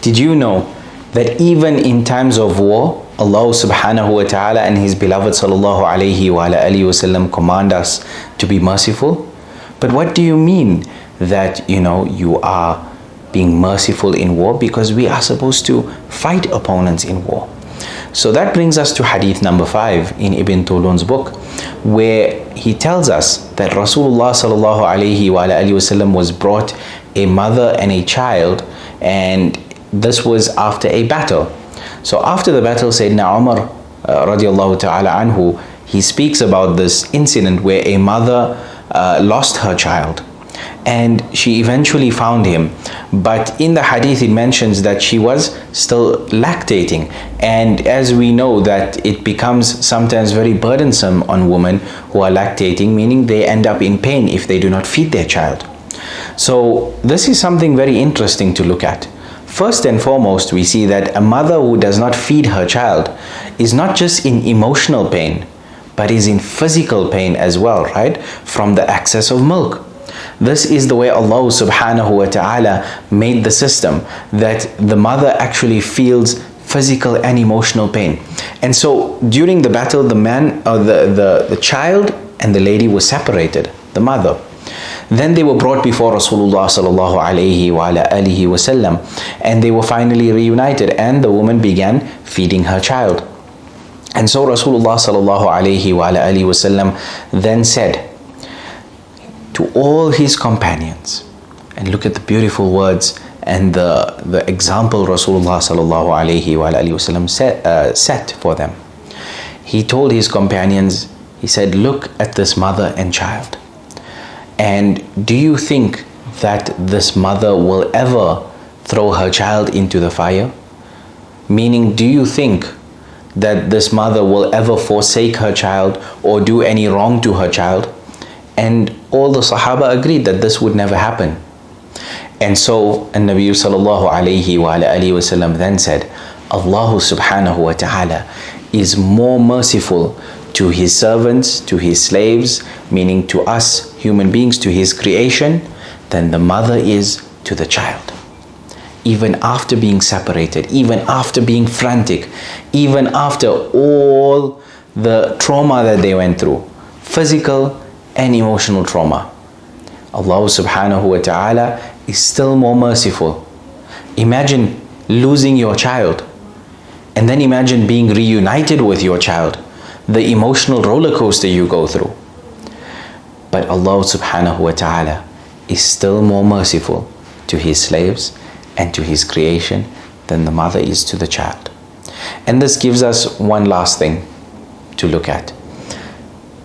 Did you know that even in times of war, Allah subhanahu wa ta'ala and His beloved sallallahu alayhi wa alihi wasallam command us to be merciful? But what do you mean that you are being merciful in war? Because we are supposed to fight opponents in war. So that brings us to hadith number 5 in Ibn Tulun's book, where he tells us that Rasulullah sallallahu alayhi wa alihi wasallam was brought a mother and a child, and this was after a battle. So after the battle, Sayyidina Umar radiallahu ta'ala anhu, he speaks about this incident where a mother lost her child, and she eventually found him. But in the hadith it mentions that she was still lactating, and as we know that it becomes sometimes very burdensome on women who are lactating, meaning they end up in pain if they do not feed their child. So this is something very interesting to look at. First and foremost, we see that a mother who does not feed her child is not just in emotional pain, but is in physical pain as well, right? From the excess of milk. This is the way Allah subhanahu wa ta'ala made the system, that the mother actually feels physical and emotional pain. And so during the battle, the man or the child and the lady were separated, the mother. Then they were brought before Rasulullah sallallahu alayhi wa alihi wasallam, and they were finally reunited, and the woman began feeding her child. And so Rasulullah sallallahu alayhi wa alihi wasallam then said to all his companions, and look at the beautiful words and the example Rasulullah sallallahu alayhi wa alihi wasallam set for them. He told his companions, he said, look at this mother and child. And do you think that this mother will ever throw her child into the fire? Meaning, do you think that this mother will ever forsake her child or do any wrong to her child? And all the Sahaba agreed that this would never happen. And so, An-Nabi sallallahu alayhi wa alihi wasallam then said, Allah subhanahu wa ta'ala is more merciful to His servants, to His slaves, meaning to us human beings, to His creation, than the mother is to the child. Even after being separated, even after being frantic, even after all the trauma that they went through, physical and emotional trauma, Allah subhanahu wa ta'ala is still more merciful. Imagine losing your child, and then imagine being reunited with your child, the emotional roller coaster you go through. But Allah subhanahu wa ta'ala is still more merciful to His slaves and to His creation than the mother is to the child. And this gives us one last thing to look at.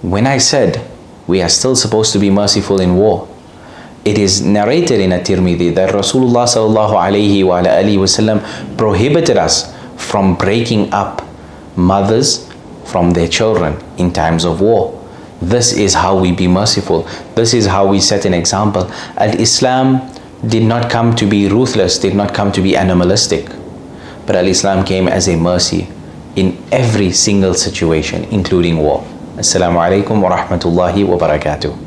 When I said we are still supposed to be merciful in war, it is narrated in At-Tirmidhi that Rasulullah sallallahu alayhi wa alihi wasallam prohibited us from breaking up mothers from their children in times of war. This is how we be merciful. This is how we set an example. Al-Islam did not come to be ruthless, did not come to be animalistic, but Al-Islam came as a mercy in every single situation, including war. Assalamu alaikum wa rahmatullahi wa barakatuh.